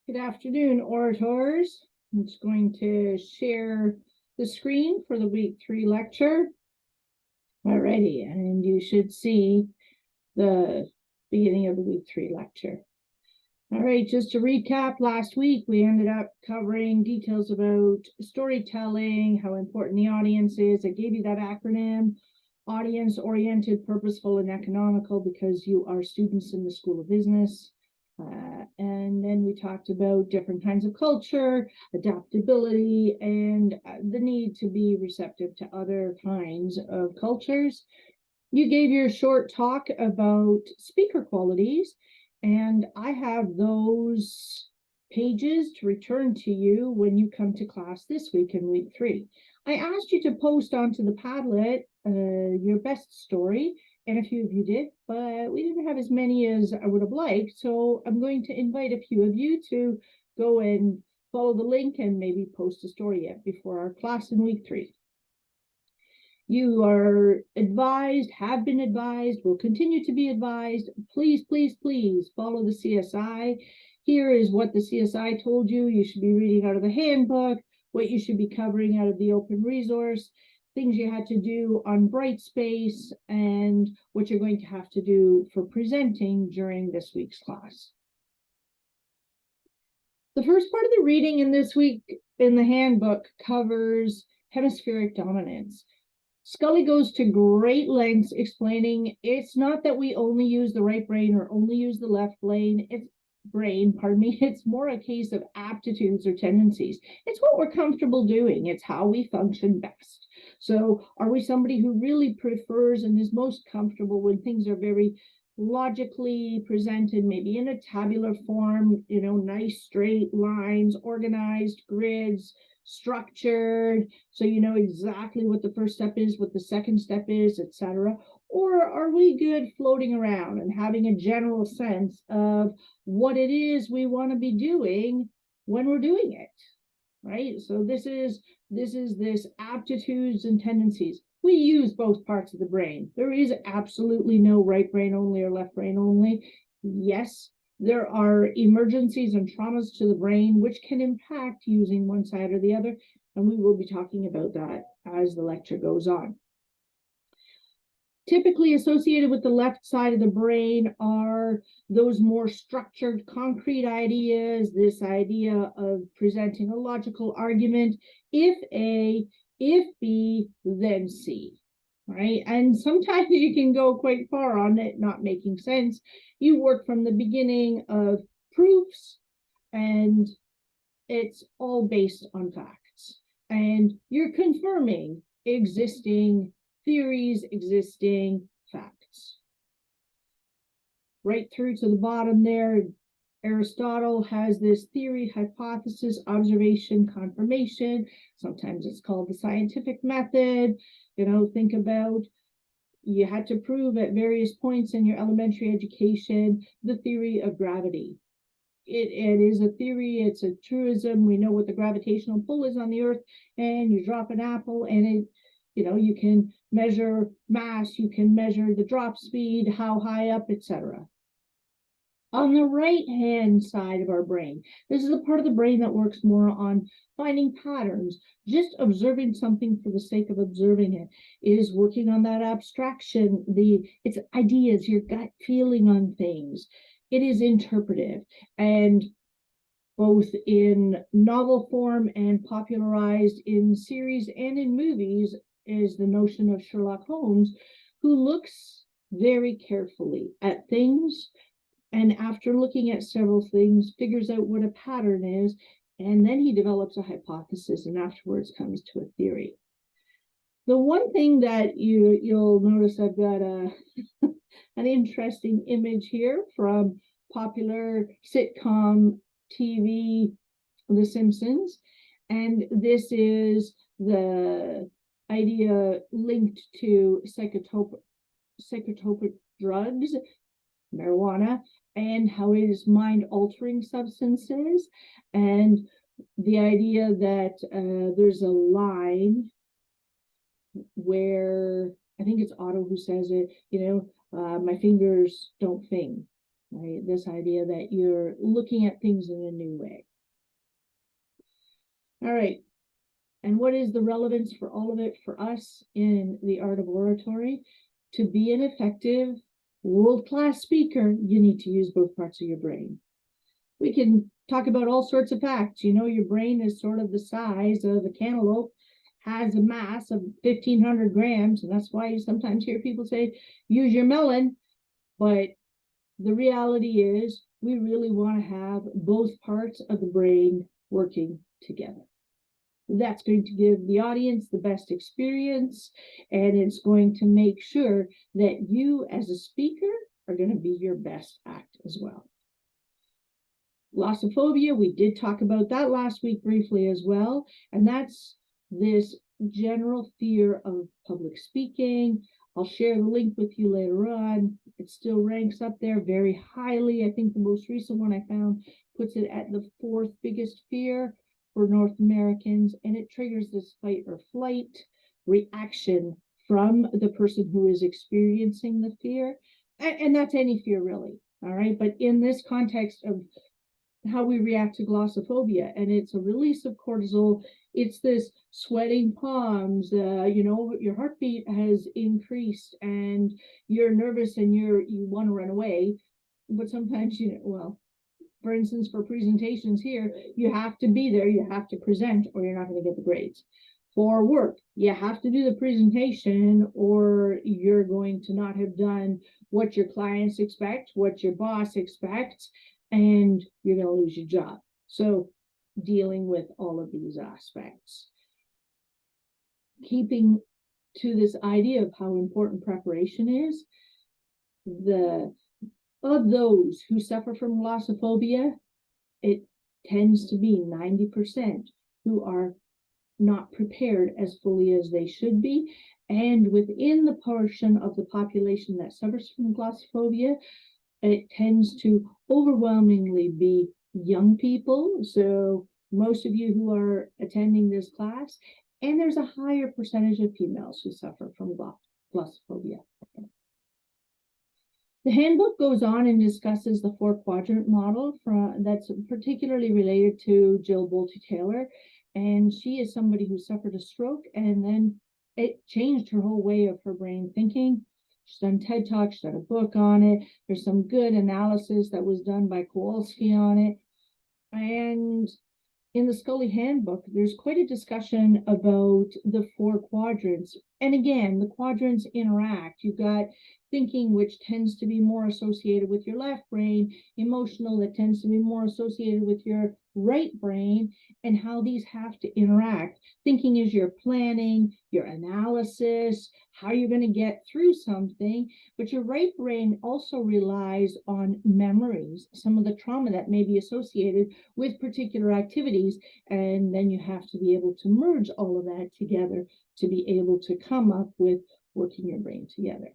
Good afternoon, orators. I'm just going to share the screen for the week 3 lecture. Alrighty, and you should see the beginning of the week 3 lecture. All right, just to recap, last week we ended up covering details about storytelling, how important the audience is. I gave you that acronym, audience-oriented, purposeful, and economical, because you are students in the School of Business. And then we talked about different kinds of culture, adaptability, and the need to be receptive to other kinds of cultures. You gave your short talk about speaker qualities, and I have those pages to return to you when you come to class this week in week 3. I asked you to post onto the Padlet your best story, and a few of you did, but we didn't have as many as I would have liked. So I'm going to invite a few of you to go and follow the link and maybe post a story yet before our class in week 3. You are advised, have been advised, will continue to be advised. Please, please, please follow the CSI. Here is what the CSI told you. You should be reading out of the handbook, what you should be covering out of the open resource, things you had to do on Brightspace, and what you're going to have to do for presenting during this week's class. The first part of the reading in this week in the handbook covers hemispheric dominance. Scully goes to great lengths explaining it's not that we only use the right brain or only use the left brain. It's more a case of aptitudes or tendencies. It's what we're comfortable doing. It's how we function best. So are we somebody who really prefers and is most comfortable when things are very logically presented, maybe in a tabular form, nice straight lines, organized grids, structured, so you know exactly what the first step is, what the second step is, etc.? Or are we good floating around and having a general sense of what it is we want to be doing when we're doing it, right? So this is aptitudes and tendencies. We use both parts of the brain. There is absolutely no right brain only or left brain only. Yes, there are emergencies and traumas to the brain which can impact using one side or the other, and we will be talking about that as the lecture goes on. Typically associated with the left side of the brain are those more structured, concrete ideas, this idea of presenting a logical argument, if A, if B, then C, right? And sometimes you can go quite far on it not making sense. You work from the beginning of proofs, and it's all based on facts. And you're confirming existing theories, existing facts. Right through to the bottom there, Aristotle has this theory, hypothesis, observation, confirmation. Sometimes it's called the scientific method. Think about, you had to prove at various points in your elementary education the theory of gravity. It is a theory, it's a truism. We know what the gravitational pull is on the earth, and you drop an apple and it, you can measure mass, you can measure the drop speed, how high up, etc. On the right-hand side of our brain, this is the part of the brain that works more on finding patterns, just observing something for the sake of observing it. It is working on that abstraction, it's ideas, your gut feeling on things. It is interpretive, and both in novel form and popularized in series and in movies is the notion of Sherlock Holmes, who looks very carefully at things, and after looking at several things, figures out what a pattern is, and then he develops a hypothesis, and afterwards comes to a theory. The one thing that you'll notice, I've got an interesting image here from popular sitcom TV, The Simpsons, and this is the idea linked to psychotropic drugs, marijuana, and how it is mind-altering substances, and the idea that there's a line where I think it's Otto who says it, my fingers don't think, right? This idea that you're looking at things in a new way. All right. And what is the relevance for all of it for us in the art of oratory? To be an effective world-class speaker, you need to use both parts of your brain. We can talk about all sorts of facts. You know, your brain is sort of the size of a cantaloupe, has a mass of 1,500 grams, and that's why you sometimes hear people say, use your melon. But the reality is, we really want to have both parts of the brain working together. That's going to give the audience the best experience, and it's going to make sure that you as a speaker are going to be your best act as well. Glossophobia, we did talk about that last week briefly as well, and that's this general fear of public speaking. I'll share the link with you later on. It still ranks up there very highly. I think the most recent one I found puts it at the 4th biggest fear for North Americans, and it triggers this fight or flight reaction from the person who is experiencing the fear. And that's any fear, really. All right. But in this context of how we react to glossophobia, and it's a release of cortisol, it's this sweating palms, you know, your heartbeat has increased and you're nervous and you want to run away. But sometimes, you know, well, for instance, for presentations here, you have to be there, you have to present, or you're not going to get the grades. For work, you have to do the presentation, or you're going to not have done what your clients expect, what your boss expects, and you're going to lose your job. So dealing with all of these aspects. Keeping to this idea of how important preparation is, of those who suffer from glossophobia, it tends to be 90% who are not prepared as fully as they should be. And within the portion of the population that suffers from glossophobia, it tends to overwhelmingly be young people. So most of you who are attending this class, and there's a higher percentage of females who suffer from glossophobia. The handbook goes on and discusses the 4-quadrant model that's particularly related to Jill Bolte Taylor. And she is somebody who suffered a stroke, and then it changed her whole way of her brain thinking. She's done TED Talks, she's done a book on it. There's some good analysis that was done by Kowalski on it. And in the Scully handbook, there's quite a discussion about the 4 quadrants. And again, the quadrants interact. You've got thinking, which tends to be more associated with your left brain, emotional, that tends to be more associated with your right brain, and how these have to interact. Thinking is your planning, your analysis, how you're going to get through something, but your right brain also relies on memories, some of the trauma that may be associated with particular activities, and then you have to be able to merge all of that together to be able to come up with working your brain together.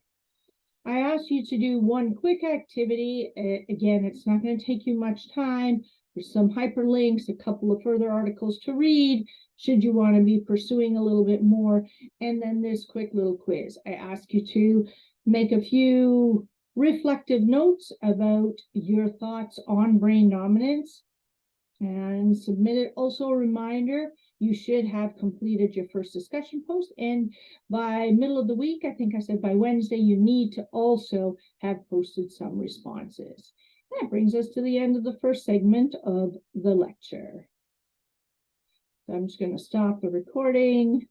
I asked you to do one quick activity. Again, it's not going to take you much time. There's some hyperlinks, a couple of further articles to read, should you want to be pursuing a little bit more. And then this quick little quiz. I ask you to make a few reflective notes about your thoughts on brain dominance and submit it. Also a reminder, you should have completed your first discussion post, and by middle of the week, I think I said by Wednesday, you need to also have posted some responses. That brings us to the end of the first segment of the lecture. So I'm just going to stop the recording.